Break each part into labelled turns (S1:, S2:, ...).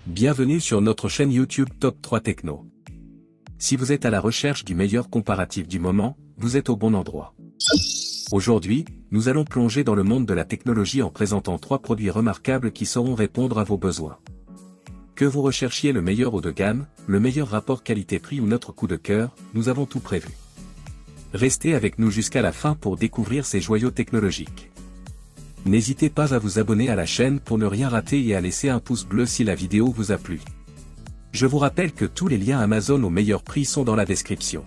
S1: Bienvenue sur notre chaîne YouTube Top 3 Techno. Si vous êtes à la recherche du meilleur comparatif du moment, vous êtes au bon endroit. Aujourd'hui, nous allons plonger dans le monde de la technologie en présentant 3 produits remarquables qui sauront répondre à vos besoins. Que vous recherchiez le meilleur haut de gamme, le meilleur rapport qualité-prix ou notre coup de cœur, nous avons tout prévu. Restez avec nous jusqu'à la fin pour découvrir ces joyaux technologiques. N'hésitez pas à vous abonner à la chaîne pour ne rien rater et à laisser un pouce bleu si la vidéo vous a plu. Je vous rappelle que tous les liens Amazon au meilleur prix sont dans la description.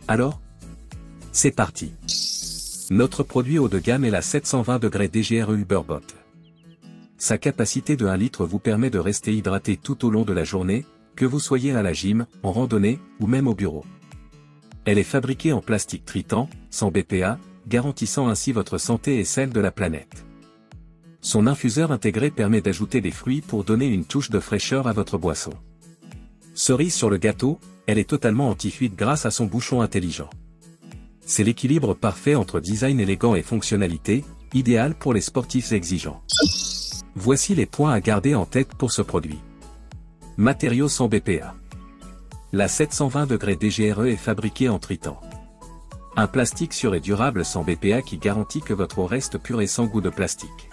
S1: Alors, c'est parti. Notre produit haut de gamme est la 720° DGRE Uberbot. Sa capacité de 1 litre vous permet de rester hydraté tout au long de la journée, que vous soyez à la gym, en randonnée, ou même au bureau. Elle est fabriquée en plastique Tritan, sans BPA, garantissant ainsi votre santé et celle de la planète. Son infuseur intégré permet d'ajouter des fruits pour donner une touche de fraîcheur à votre boisson. Cerise sur le gâteau, elle est totalement anti-fuite grâce à son bouchon intelligent. C'est l'équilibre parfait entre design élégant et fonctionnalité, idéal pour les sportifs exigeants. Voici les points à garder en tête pour ce produit. Matériaux sans BPA. La 720° DGRE est fabriquée en Tritan. Un plastique sûr et durable sans BPA qui garantit que votre eau reste pure et sans goût de plastique.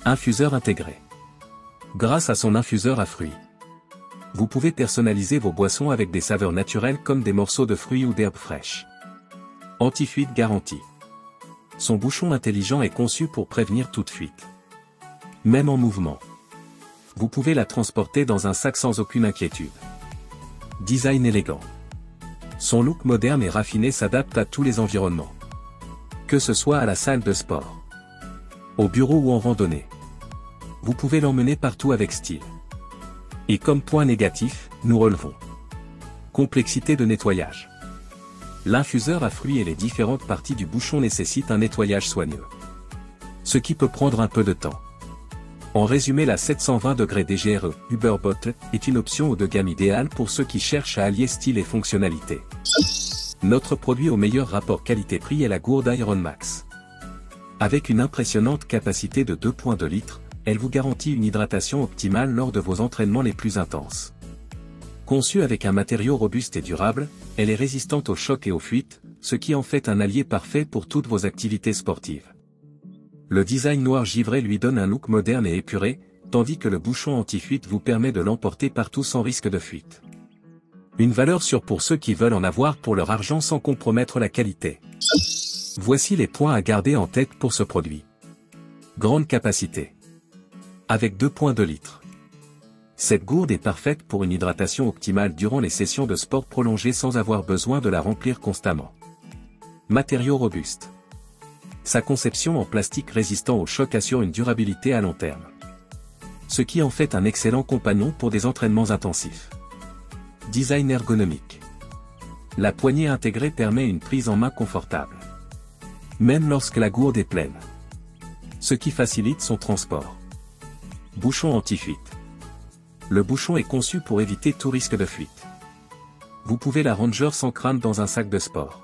S1: Infuseur intégré. Grâce à son infuseur à fruits, vous pouvez personnaliser vos boissons avec des saveurs naturelles comme des morceaux de fruits ou d'herbes fraîches. Anti-fuite garantie. Son bouchon intelligent est conçu pour prévenir toute fuite. Même en mouvement, vous pouvez la transporter dans un sac sans aucune inquiétude. Design élégant. Son look moderne et raffiné s'adapte à tous les environnements. Que ce soit à la salle de sport, au bureau ou en randonnée, vous pouvez l'emmener partout avec style. Et comme point négatif, nous relevons complexité de nettoyage. L'infuseur à fruits et les différentes parties du bouchon nécessitent un nettoyage soigneux, ce qui peut prendre un peu de temps. En résumé, la 720° DGRE Uberbot est une option haut de gamme idéale pour ceux qui cherchent à allier style et fonctionnalité. Notre produit au meilleur rapport qualité-prix est la gourde Iron Max. Avec une impressionnante capacité de 2,2 litres, elle vous garantit une hydratation optimale lors de vos entraînements les plus intenses. Conçue avec un matériau robuste et durable, elle est résistante aux chocs et aux fuites, ce qui en fait un allié parfait pour toutes vos activités sportives. Le design noir givré lui donne un look moderne et épuré, tandis que le bouchon anti-fuite vous permet de l'emporter partout sans risque de fuite. Une valeur sûre pour ceux qui veulent en avoir pour leur argent sans compromettre la qualité. Voici les points à garder en tête pour ce produit. Grande capacité. Avec 2,2 litres. Cette gourde est parfaite pour une hydratation optimale durant les sessions de sport prolongées sans avoir besoin de la remplir constamment. Matériau robuste. Sa conception en plastique résistant au choc assure une durabilité à long terme, ce qui en fait un excellent compagnon pour des entraînements intensifs. Design ergonomique. La poignée intégrée permet une prise en main confortable, même lorsque la gourde est pleine, ce qui facilite son transport. Bouchon anti-fuite. Le bouchon est conçu pour éviter tout risque de fuite. Vous pouvez la ranger sans crainte dans un sac de sport.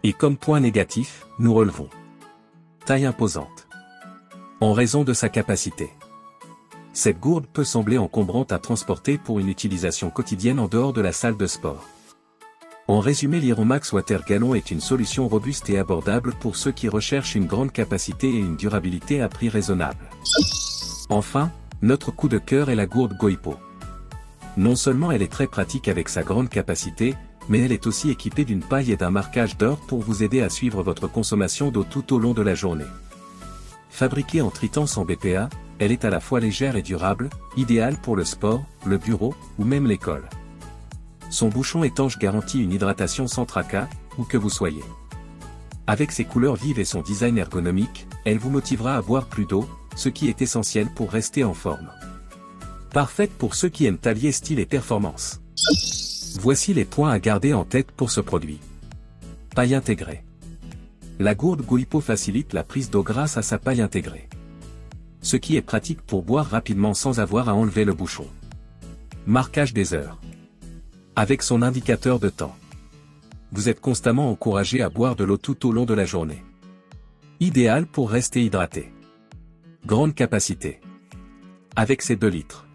S1: Et comme point négatif, nous relevons taille imposante. En raison de sa capacité, cette gourde peut sembler encombrante à transporter pour une utilisation quotidienne en dehors de la salle de sport. En résumé, l'Iron Max Water Gallon est une solution robuste et abordable pour ceux qui recherchent une grande capacité et une durabilité à prix raisonnable. Enfin, notre coup de cœur est la gourde Goipo. Non seulement elle est très pratique avec sa grande capacité, mais elle est aussi équipée d'une paille et d'un marquage d'or pour vous aider à suivre votre consommation d'eau tout au long de la journée. Fabriquée en Tritan sans BPA, elle est à la fois légère et durable, idéale pour le sport, le bureau, ou même l'école. Son bouchon étanche garantit une hydratation sans tracas, où que vous soyez. Avec ses couleurs vives et son design ergonomique, elle vous motivera à boire plus d'eau, ce qui est essentiel pour rester en forme. Parfaite pour ceux qui aiment allier style et performance. Voici les points à garder en tête pour ce produit. Paille intégrée. La gourde Goipo facilite la prise d'eau grâce à sa paille intégrée, ce qui est pratique pour boire rapidement sans avoir à enlever le bouchon. Marquage des heures. Avec son indicateur de temps, vous êtes constamment encouragé à boire de l'eau tout au long de la journée. Idéal pour rester hydraté. Grande capacité. Avec ses 2 litres.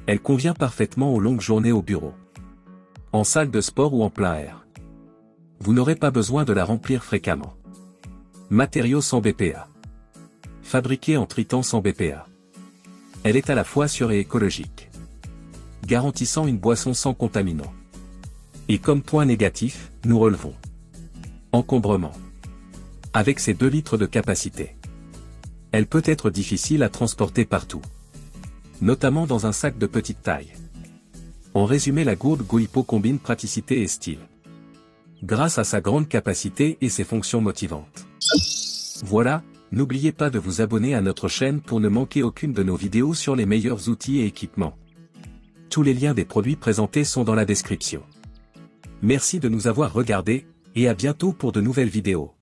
S1: Elle convient parfaitement aux longues journées au bureau, en salle de sport ou en plein air. Vous n'aurez pas besoin de la remplir fréquemment. Matériaux sans BPA. Fabriquée en Tritan sans BPA. Elle est à la fois sûre et écologique, garantissant une boisson sans contaminants. Et comme point négatif, nous relevons encombrement. Avec ses 2 litres de capacité, elle peut être difficile à transporter partout, notamment dans un sac de petite taille. En résumé, la gourde Goipo combine praticité et style, grâce à sa grande capacité et ses fonctions motivantes. Voilà, n'oubliez pas de vous abonner à notre chaîne pour ne manquer aucune de nos vidéos sur les meilleurs outils et équipements. Tous les liens des produits présentés sont dans la description. Merci de nous avoir regardés, et à bientôt pour de nouvelles vidéos.